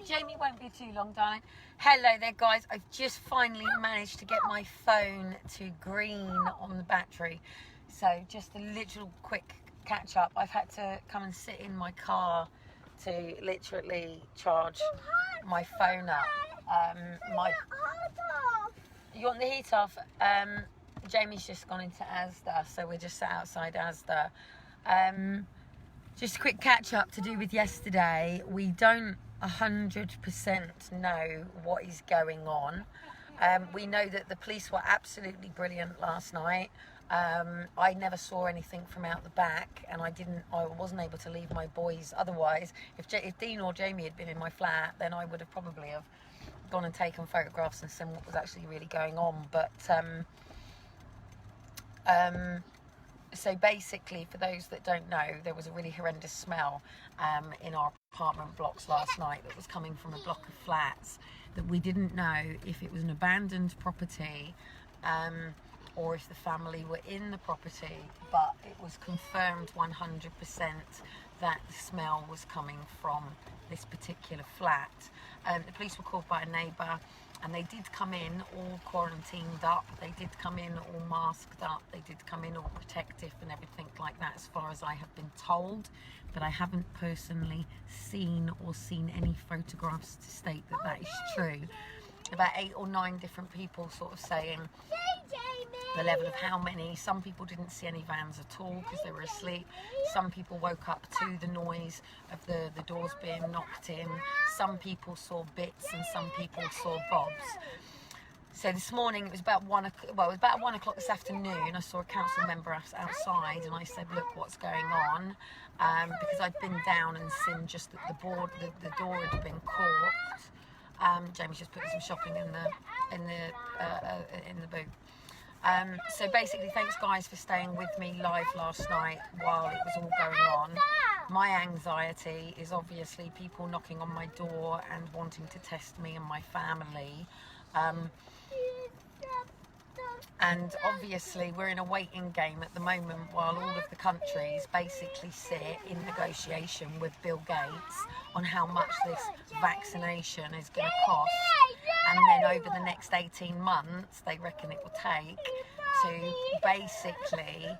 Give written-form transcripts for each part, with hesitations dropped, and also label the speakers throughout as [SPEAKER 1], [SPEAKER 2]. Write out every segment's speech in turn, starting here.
[SPEAKER 1] Jamie won't be too long, darling. Hello there, guys. I've just finally managed to get my phone to green on the battery. So just a little quick catch up. I've had to come and sit in my car to literally charge my phone up. You want the heat off? Jamie's just gone into Asda, so we're just sat outside Asda. Just a quick catch up to do with yesterday. We don't 100% know what is going on. We know that the police were absolutely brilliant last night. I never saw anything from out the back, and I wasn't able to leave my boys. Otherwise, if Dean or Jamie had been in my flat, then I would have probably have gone and taken photographs and seen what was actually really going on. But so basically, for those that don't know, there was a really horrendous smell in our apartment blocks last night that was coming from a block of flats that we didn't know if it was an abandoned property or if the family were in the property, but it was confirmed 100% that the smell was coming from this particular flat. The police were called by a neighbour, and they did come in all quarantined up, they did come in all masked up, they did come in all protective and everything like that, as far as I have been told, but I haven't personally seen any photographs to state that that is true. About 8 or 9 different people sort of saying the level of how many. Some people didn't see any vans at all because they were asleep. Some people woke up to the noise of the doors being knocked in. Some people saw bits and some people saw bobs. So this morning, it was about 1 o'clock this afternoon, I saw a council member outside, and I said, look, what's going on? Because I'd been down and seen just that the door had been corked. Jamie's just putting some shopping in the boot. So basically, thanks guys for staying with me live last night while it was all going on. My anxiety is obviously people knocking on my door and wanting to test me and my family. And obviously we're in a waiting game at the moment while all of the countries basically sit in negotiation with Bill Gates on how much this vaccination is going to cost, and then over the next 18 months they reckon it will take to basically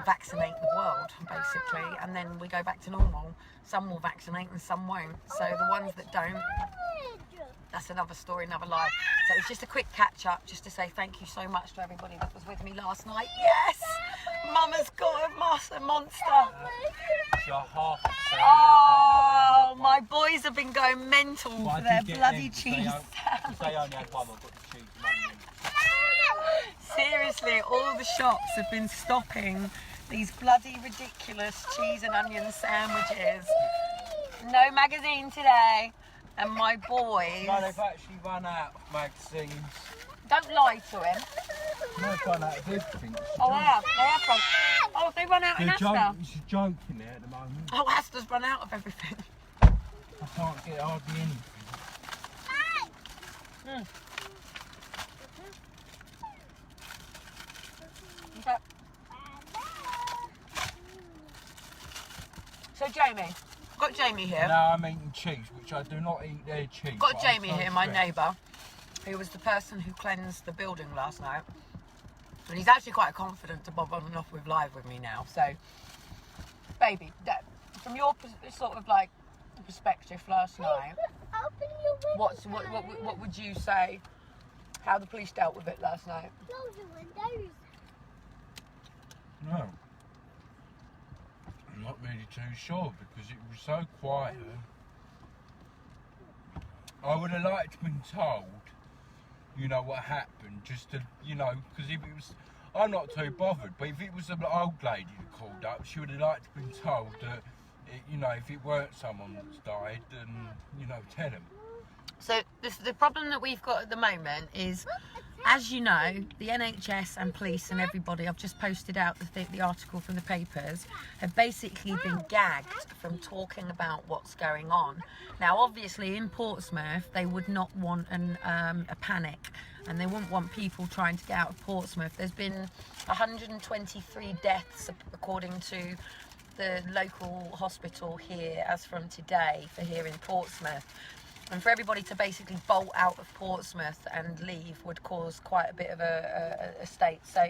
[SPEAKER 1] vaccinate the world, basically, and then we go back to normal. Some will vaccinate and some won't, so the ones that don't, that's another story, another life. So it's just a quick catch up, just to say thank you so much to everybody that was with me last night. Yes, Mama's got a monster. Oh, my boys have been going mental for their bloody cheese sandwich. Seriously, all the shops have been stocking these bloody ridiculous cheese and onion sandwiches. No magazine today. And my boys...
[SPEAKER 2] No, they've actually run out of magazines.
[SPEAKER 1] Don't lie to him.
[SPEAKER 2] No, they've run out of everything.
[SPEAKER 1] Oh, they have run. Oh, they run out in Asda.
[SPEAKER 2] She's joking there at the moment.
[SPEAKER 1] Oh, Asda's run out of everything.
[SPEAKER 2] I can't get hardly anything.
[SPEAKER 1] Okay. So, Jamie... Got Jamie here.
[SPEAKER 2] Now I'm eating cheese, which I do not eat their cheese.
[SPEAKER 1] Got Jamie here, my neighbour, who was the person who cleansed the building last night. And he's actually quite confident to bob on and off with live with me now. So, baby, from your sort of like perspective last night, what would you say how the police dealt with it last night?
[SPEAKER 3] Close the windows.
[SPEAKER 2] No. I'm not really too sure because it was so quiet. I would have liked to have been told, you know, what happened, just to, you know, because if it was, I'm not too bothered, but if it was an old lady that called up, she would have liked to have been told that, you know, if it weren't someone that's died, then, you know, tell them.
[SPEAKER 1] So the problem that we've got at the moment is, as you know, the NHS and police and everybody, I've just posted out the article from the papers, have basically been gagged from talking about what's going on. Now, obviously, in Portsmouth, they would not want a panic, and they wouldn't want people trying to get out of Portsmouth. There's been 123 deaths, according to the local hospital here as from today for here in Portsmouth. And for everybody to basically bolt out of Portsmouth and leave would cause quite a bit of a state. So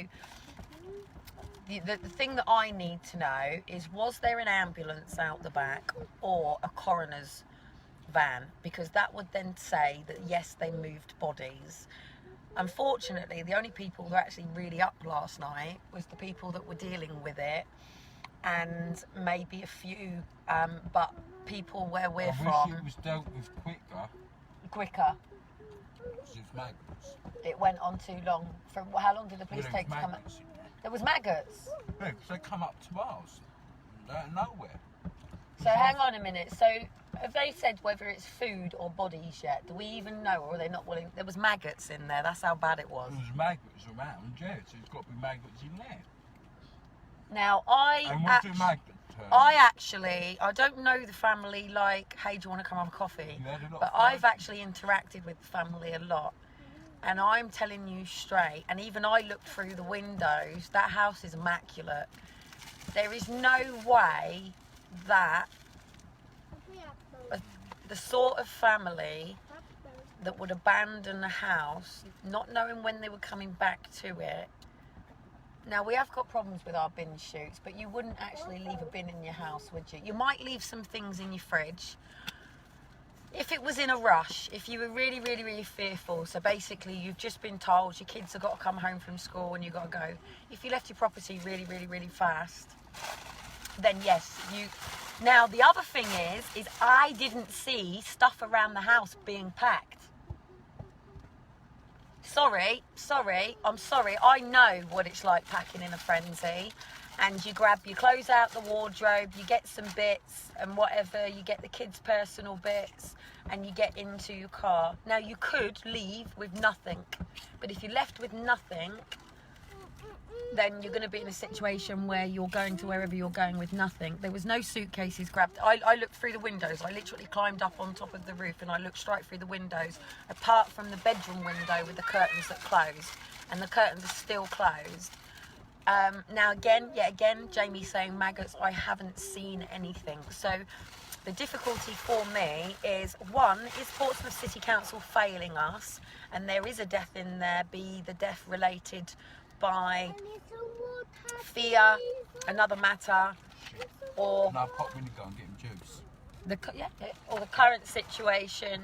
[SPEAKER 1] the thing that I need to know is, was there an ambulance out the back or a coroner's van? Because that would then say that yes, they moved bodies. Unfortunately, the only people who were actually really up last night was the people that were dealing with it, and maybe a few, but people where we're
[SPEAKER 2] I
[SPEAKER 1] from.
[SPEAKER 2] wish it was dealt with
[SPEAKER 1] Quicker.
[SPEAKER 2] Because it's maggots.
[SPEAKER 1] It went on too long. How long did the police
[SPEAKER 2] Well,
[SPEAKER 1] take to come? There was maggots.
[SPEAKER 2] Yeah, because they come up to ours. Out of nowhere.
[SPEAKER 1] So hang on a minute. So have they said whether it's food or bodies yet? Do we even know, or are they not willing? There was maggots in there. That's how bad it was.
[SPEAKER 2] There was maggots around, yeah, so there's got to be maggots in there.
[SPEAKER 1] Now
[SPEAKER 2] And what do maggots turn?
[SPEAKER 1] I don't know the family like, hey, do you want to come have a coffee?
[SPEAKER 2] You had a lot
[SPEAKER 1] But
[SPEAKER 2] of
[SPEAKER 1] I've
[SPEAKER 2] fun.
[SPEAKER 1] actually interacted with the family a lot. And I'm telling you straight, and even I looked through the windows, that house is immaculate. There is no way that the sort of family that would abandon a house, not knowing when they were coming back to it. Now, we have got problems with our bin chutes, but you wouldn't actually leave a bin in your house, would you? You might leave some things in your fridge. If it was in a rush, if you were really, really, really fearful, so basically you've just been told your kids have got to come home from school and you've got to go. If you left your property really, really, really fast, then yes, you... Now, the other thing is I didn't see stuff around the house being packed. I'm sorry. I know what it's like packing in a frenzy. And you grab your clothes out the wardrobe, you get some bits and whatever, you get the kids' personal bits, and you get into your car. Now, you could leave with nothing, but if you're left with nothing, then you're going to be in a situation where you're going to wherever you're going with nothing. There was no suitcases grabbed. I looked through the windows. I literally climbed up on top of the roof and I looked straight through the windows, apart from the bedroom window with the curtains that closed, and the curtains are still closed. Now again, Jamie's saying maggots. I haven't seen anything. So the difficulty for me is, one, is Portsmouth City Council failing us? And there is a death in there. B, the death related by fear, another matter, or
[SPEAKER 2] No, pop when you go and get him juice.
[SPEAKER 1] or the current situation,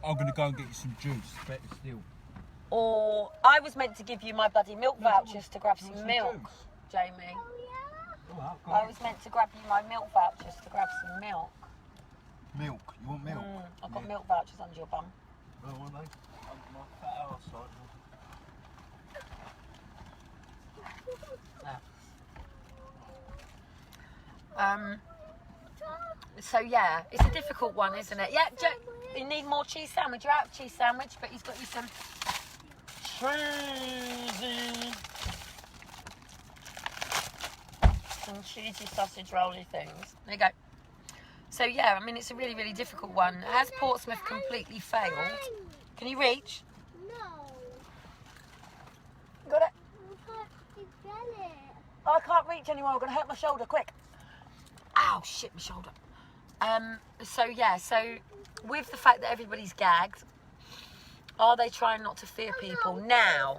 [SPEAKER 2] I'm going to go and get you some juice, better still.
[SPEAKER 1] or I was meant to give you my bloody milk vouchers to grab some milk, Jamie. I was meant to grab you my milk vouchers to grab some milk.
[SPEAKER 2] Milk? You want milk?
[SPEAKER 1] I've got milk vouchers under your bum.
[SPEAKER 2] Oh, want they? My fat arsehole.
[SPEAKER 1] So yeah, it's a difficult one, isn't it? Yeah, you need more cheese sandwich. You're out of cheese sandwich, but he's got you some cheesy sausage rolly things. There you go. So yeah, I mean, it's a really, really difficult one. Has Portsmouth completely failed? Can you reach?
[SPEAKER 3] No.
[SPEAKER 1] Got it?
[SPEAKER 3] You can't get it.
[SPEAKER 1] Oh, I can't reach anymore. I'm going to hurt my shoulder. Quick. Ow, shit, my shoulder. So yeah, so with the fact that everybody's gagged, are they trying not to fear people? Now,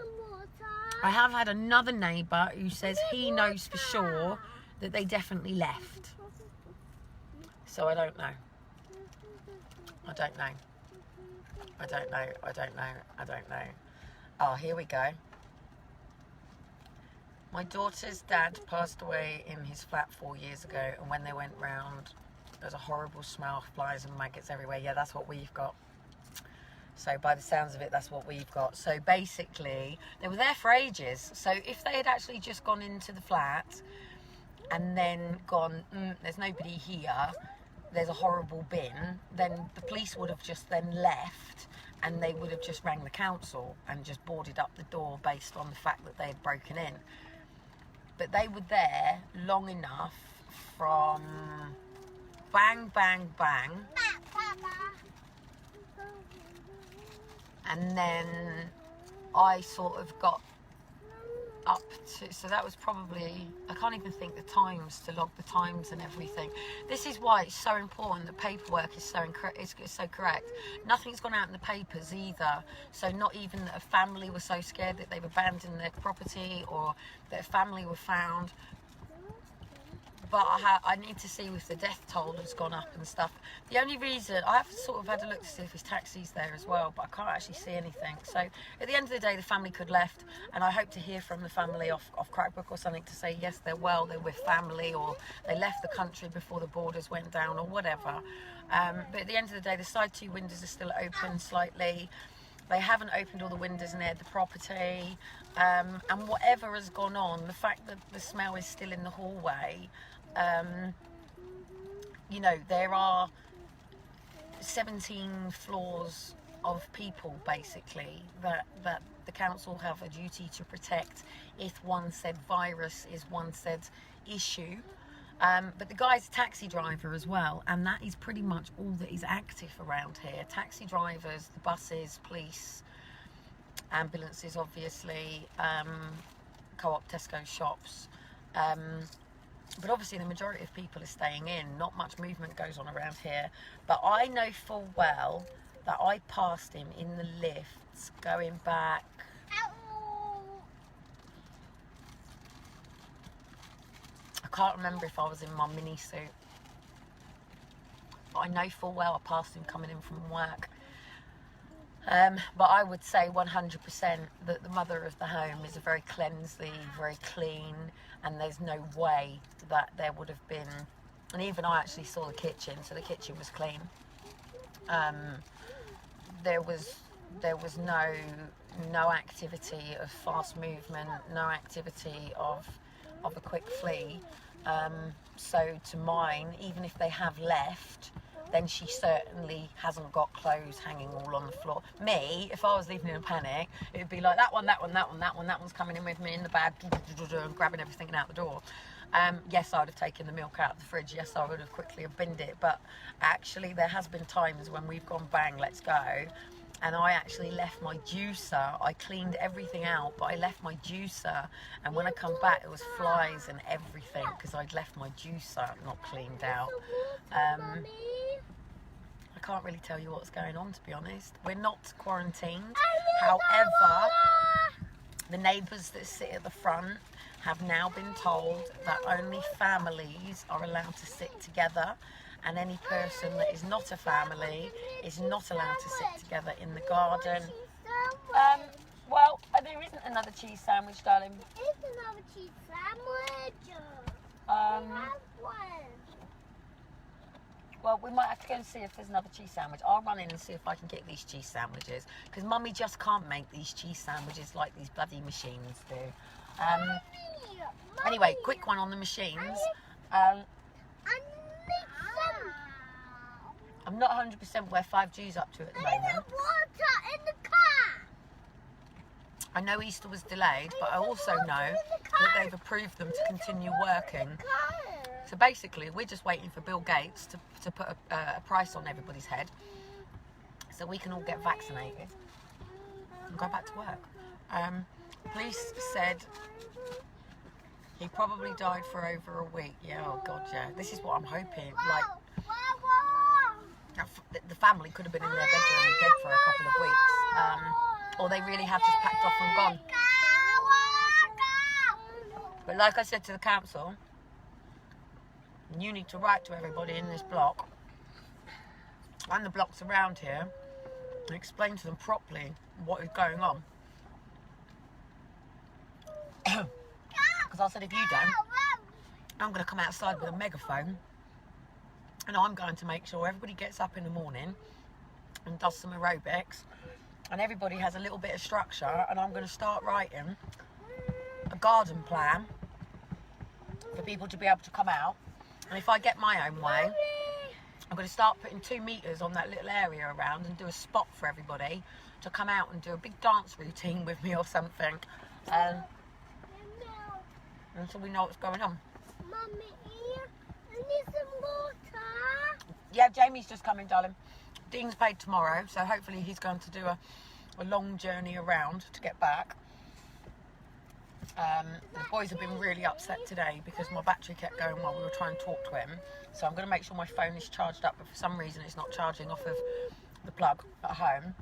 [SPEAKER 1] I have had another neighbour who says he knows for sure that they definitely left. So I don't know. I don't know. Oh, here we go. My daughter's dad passed away in his flat 4 years ago, and when they went round, there's a horrible smell of flies and maggots everywhere. Yeah, that's what we've got. So by the sounds of it, that's what we've got. So basically, they were there for ages. So if they had actually just gone into the flat and then gone, there's nobody here, there's a horrible bin, then the police would have just then left, and they would have just rang the council and just boarded up the door based on the fact that they had broken in. But they were there long enough from bang, bang, bang, and then I sort of got up to, so that was probably, I can't even think the times to log the times and everything. This is why it's so important that paperwork is so is so correct. Nothing's gone out in the papers either, so not even that a family was so scared that they've abandoned their property or that a family were found. But I need to see if the death toll has gone up and stuff. The only reason, I have sort of had a look to see if his taxi's there as well, but I can't actually see anything. So at the end of the day, the family could left, and I hope to hear from the family off Crackbrook or something to say, yes, they're well, they're with family, or they left the country before the borders went down, or whatever. But at the end of the day, the side 2 windows are still open slightly. They haven't opened all the windows near the property. And whatever has gone on, the fact that the smell is still in the hallway, you know, there are 17 floors of people basically that the council have a duty to protect if one said virus is one said issue. But the guy's a taxi driver as well, and that is pretty much all that is active around here. Taxi drivers, the buses, police, ambulances obviously, Co-op, Tesco shops. But obviously the majority of people are staying in. Not much movement goes on around here. But I know full well that I passed him in the lifts going back. I can't remember if I was in my mini suit. But I know full well I passed him coming in from work. But I would say 100% that the mother of the home is a very cleansy, very clean, and there's no way that there would have been, and even I actually saw the kitchen, so the kitchen was clean. There was no activity of fast movement, no activity of a quick flee. So to mine, even if they have left, then she certainly hasn't got clothes hanging all on the floor. Me, if I was leaving in a panic, it would be like that one's coming in with me in the bag, and grabbing everything out the door. Yes, I would have taken the milk out of the fridge. Yes, I would have quickly have binned it. But actually, there has been times when we've gone bang, let's go. And I actually left my juicer. I cleaned everything out, but I left my juicer. And when I come back, there was flies and everything because I'd left my juicer not cleaned out. I can't really tell you what's going on, to be honest. We're not quarantined. However, the neighbours that sit at the front have now been told that only families are allowed to sit together, and any person that is not a family is not allowed to sit together in the garden. Well, there isn't another cheese sandwich, darling.
[SPEAKER 3] There is another cheese sandwich.
[SPEAKER 1] Um,
[SPEAKER 3] We have one.
[SPEAKER 1] Well, we might have to go and see if there's another cheese sandwich. I'll run in and see if I can get these cheese sandwiches, because Mummy just can't make these cheese sandwiches like these bloody machines do. Anyway, quick one on the machines. I'm not 100% where 5G's up to at the moment.
[SPEAKER 3] Water in the car.
[SPEAKER 1] I know Easter was delayed, but I also know that they've approved them to continue working. So basically, we're just waiting for Bill Gates to put a price on everybody's head so we can all get vaccinated and go back to work. Police said he probably died for over a week. Yeah, oh God, yeah. This is what I'm hoping. Like, the family could have been in their bedroom dead for a couple of weeks. Or they really have just packed off and gone. But like I said to the council, you need to write to everybody in this block and the blocks around here and explain to them properly what is going on. Because I said, if you don't, I'm going to come outside with a megaphone and I'm going to make sure everybody gets up in the morning and does some aerobics and everybody has a little bit of structure, and I'm going to start writing a garden plan for people to be able to come out. And if I get my own way, I'm going to start putting 2 meters on that little area around and do a spot for everybody to come out and do a big dance routine with me or something. Until we know what's going on.
[SPEAKER 3] Mummy, I need some water.
[SPEAKER 1] Yeah, Jamie's just coming, darling. Dean's paid tomorrow, so hopefully he's going to do a long journey around to get back. The boys have been really upset today because my battery kept going while we were trying to talk to him. So I'm going to make sure my phone is charged up, but for some reason it's not charging off of the plug at home.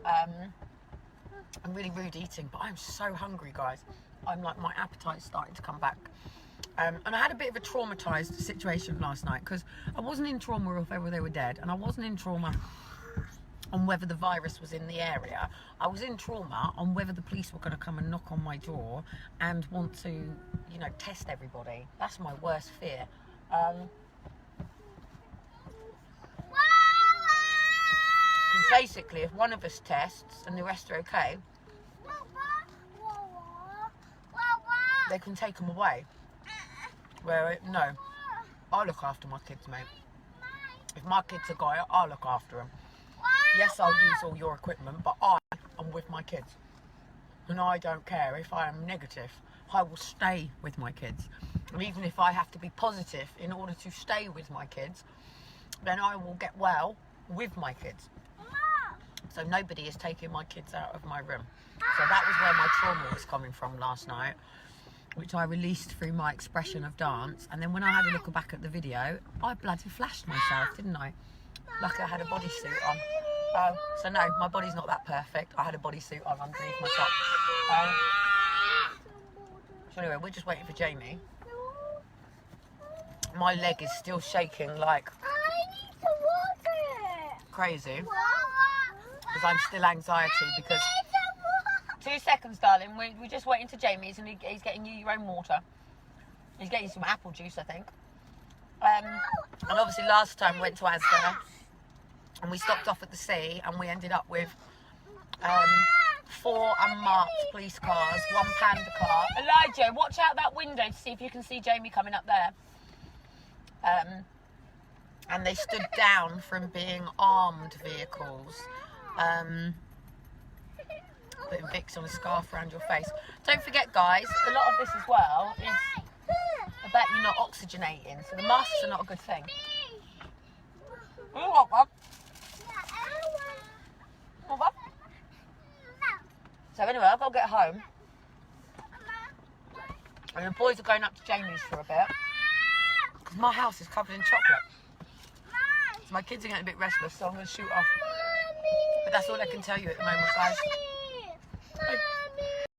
[SPEAKER 1] I'm really rude eating, but I'm so hungry, guys. I'm like, my appetite's starting to come back. And I had a bit of a traumatised situation last night because I wasn't in trauma of whether they were dead, and I wasn't in trauma on whether the virus was in the area. I was in trauma on whether the police were going to come and knock on my door and want to, you know, test everybody. That's my worst fear. Because basically, if one of us tests and the rest are okay, they can take them away. Where, no, I look after my kids, mate. If my kids are going, I'll look after them. Yes, I'll use all your equipment, but I am with my kids. And I don't care if I am negative. I will stay with my kids. And even if I have to be positive in order to stay with my kids, then I will get well with my kids. So nobody is taking my kids out of my room. So that was where my trauma was coming from last night, which I released through my expression of dance. And then when I had a look back at the video, I bloody flashed myself, didn't I? Like I had a bodysuit on. So no, my body's not that perfect. I had a bodysuit on underneath my top. So anyway, we're just waiting for Jamie. My leg is still shaking like crazy because I'm still anxiety because 2 seconds, darling. We're just waiting to Jamie's and he's getting you your own water. He's getting some apple juice, I think. And obviously last time we went to Asda and we stopped off at the sea and we ended up with 4 unmarked police cars, 1 panda car. Elijah, watch out that window to see if you can see Jamie coming up there. And they stood down from being armed vehicles. Putting Vicks on a scarf around your face. Don't forget, guys, a lot of this as well is about you not oxygenating, so the masks are not a good thing. So anyway, I've got to get home. And the boys are going up to Jamie's for a bit. Because my house is covered in chocolate. So my kids are getting a bit restless, so I'm going to shoot off. But that's all I can tell you at the moment, guys.